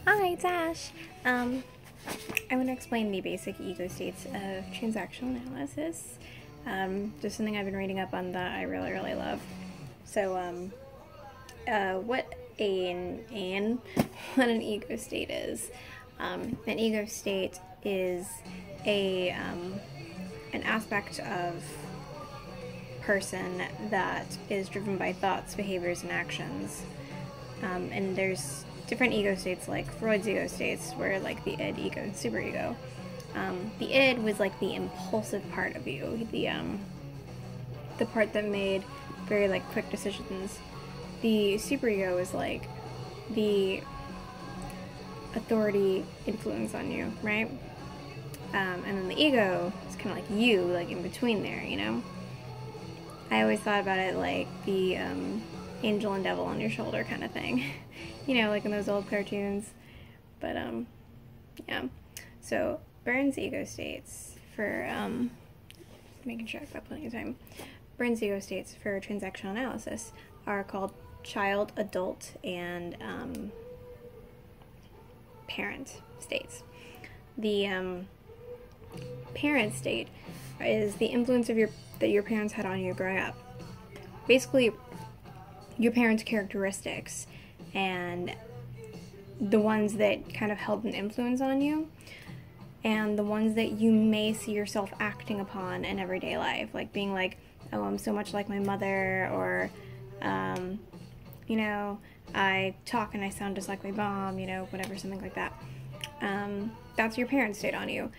Hi, it's Ash. I want to explain the basic ego states of transactional analysis. Just something I've been reading up on that I really, really love. So, what what an ego state is? An ego state is an aspect of person that is driven by thoughts, behaviors, and actions. And there's different ego states, like Freud's ego states, where like the id, ego, and superego. The id was like the impulsive part of you, the part that made very like quick decisions. The superego is like the authority influence on you, right? And then the ego is kind of like you, like in between there, you know? I always thought about it like the angel and devil on your shoulder kind of thing. You know, like in those old cartoons. But, yeah. So, Burns' ego states for, making sure I've got plenty of time. Burns' ego states for transactional analysis are called child, adult, and parent states. The parent state is the influence of that your parents had on you growing up. Basically, your parents' characteristics and the ones that kind of held an influence on you, and the ones that you may see yourself acting upon in everyday life, like being like, oh, I'm so much like my mother, or you know, I talk and I sound just like my mom, you know, whatever, something like that. That's your parent state on you.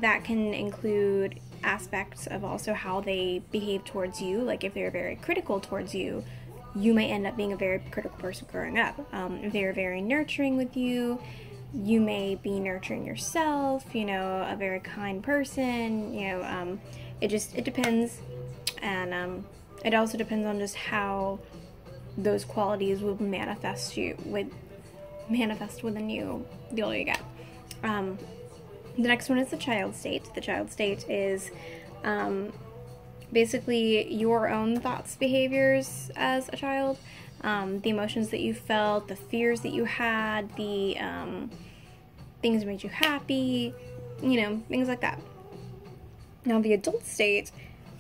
That can include aspects of also how they behave towards you. Like if they're very critical towards you, you may end up being a very critical person growing up. If they're very nurturing with you, you may be nurturing yourself, you know, a very kind person, you know, it depends. And it also depends on just how those qualities will manifest within you the older you get. The next one is the child state. The child state is basically your own thoughts, behaviors as a child, the emotions that you felt, the fears that you had, the things that made you happy, you know, things like that. Now, the adult state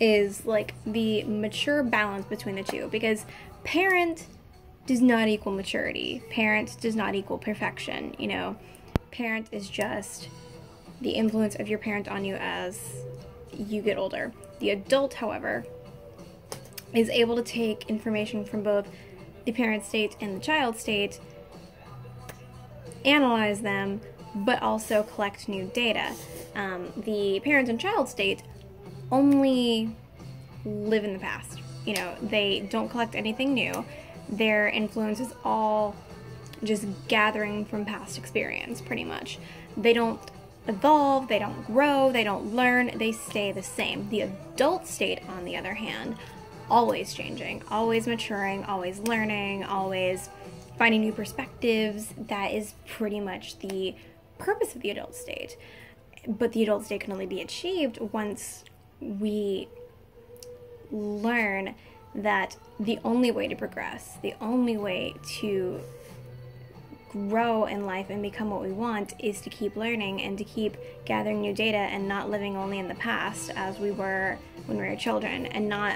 is like the mature balance between the two, because parent does not equal maturity. Parent does not equal perfection, you know. Parent is just the influence of your parent on you as you get older. The adult, however, is able to take information from both the parent state and the child state, analyze them, but also collect new data. The parent and child state only live in the past. You know, they don't collect anything new. Their influence is all just gathering from past experience, pretty much. They don't evolve, they don't grow, they don't learn, they stay the same. The adult state, on the other hand, always changing, always maturing, always learning, always finding new perspectives. That is pretty much the purpose of the adult state. But the adult state can only be achieved once we learn that the only way to progress, the only way to grow in life and become what we want is to keep learning and to keep gathering new data and not living only in the past as we were when we were children, and not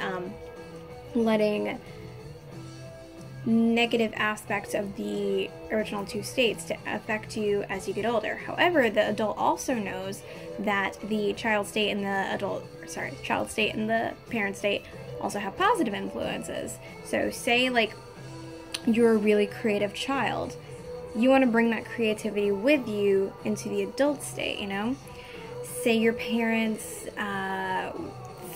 letting negative aspects of the original two states to affect you as you get older. However, the adult also knows that the child state and the parent state also have positive influences. So say like you're a really creative child, you want to bring that creativity with you into the adult state, you know? Say your parents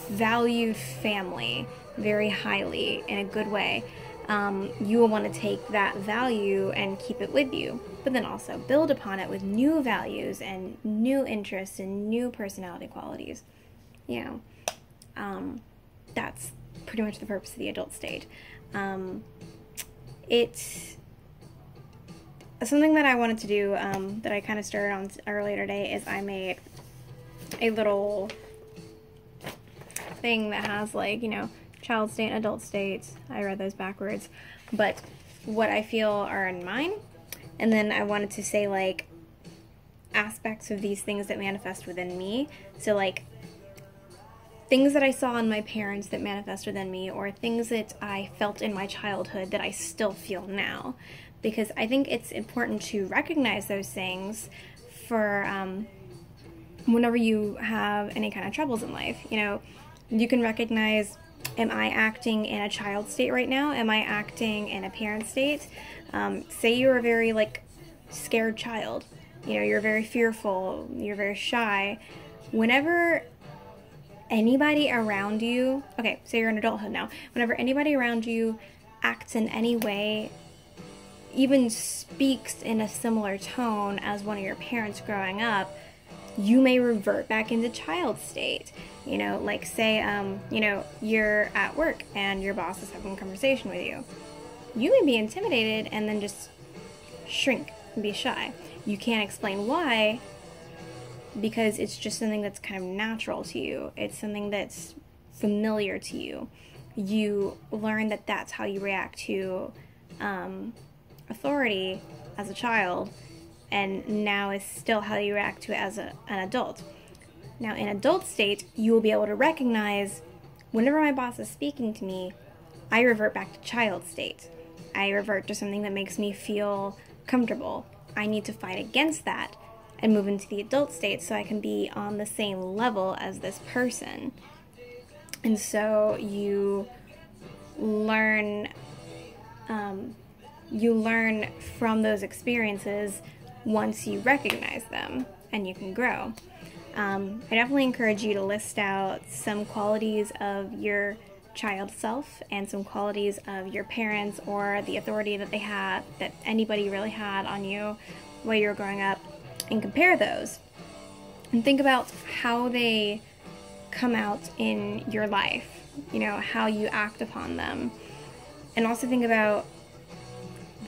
valued family very highly in a good way. You will want to take that value and keep it with you, but then also build upon it with new values and new interests and new personality qualities. You know, that's pretty much the purpose of the adult state. Something that I wanted to do, that I kind of started on earlier today, is I made a little thing that has, like, you know, child state and adult state. I read those backwards. But what I feel are in mine And then I wanted to say, like, aspects of these things that manifest within me. So, like, things that I saw in my parents that manifest within me, or things that I felt in my childhood that I still feel now. Because I think it's important to recognize those things for whenever you have any kind of troubles in life. You know, you can recognize, am I acting in a child state right now? Am I acting in a parent state? Say you're a very, like, scared child. You know, you're very fearful, you're very shy. Whenever anybody around you, okay, say you're in adulthood now, whenever anybody around you acts in any way, even speaks in a similar tone as one of your parents growing up, you may revert back into child state. You know, like, say, you know, you're at work and your boss is having a conversation with you. You may be intimidated and then just shrink and be shy. You can't explain why, because it's just something that's kind of natural to you. It's something that's familiar to you. You learn that that's how you react to authority as a child, and now is still how you react to it as an adult. Now, in adult state, you will be able to recognize, whenever my boss is speaking to me, I revert back to child state. I revert to something that makes me feel comfortable. I need to fight against that and move into the adult state so I can be on the same level as this person. And so you learn from those experiences once you recognize them, and you can grow. I definitely encourage you to list out some qualities of your child self and some qualities of your parents, or the authority that they had, that anybody really had on you while you were growing up, and compare those. And think about how they come out in your life, you know, how you act upon them. And also think about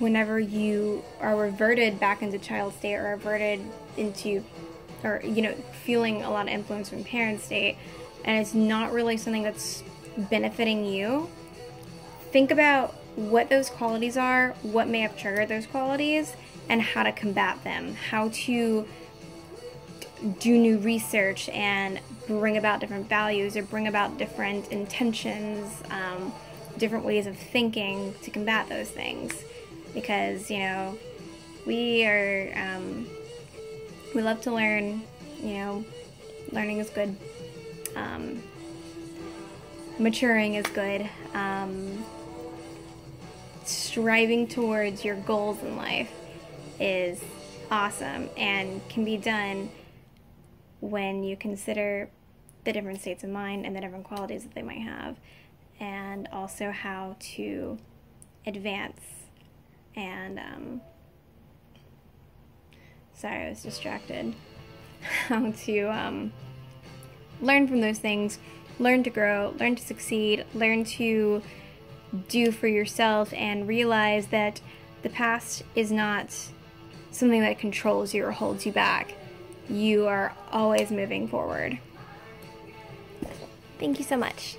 whenever you are reverted back into child state, or reverted into, or, you know, feeling a lot of influence from parent state, and it's not really something that's benefiting you. Think about what those qualities are, what may have triggered those qualities, and how to combat them, how to do new research and bring about different values, or bring about different intentions, different ways of thinking to combat those things. Because, you know, we love to learn. You know, learning is good. Maturing is good. Striving towards your goals in life is awesome, and can be done when you consider the different states of mind and the different qualities that they might have, and also how to advance. And sorry, I was distracted. How to learn from those things, learn to grow, learn to succeed, learn to do for yourself, and realize that the past is not something that controls you or holds you back. You are always moving forward. Thank you so much.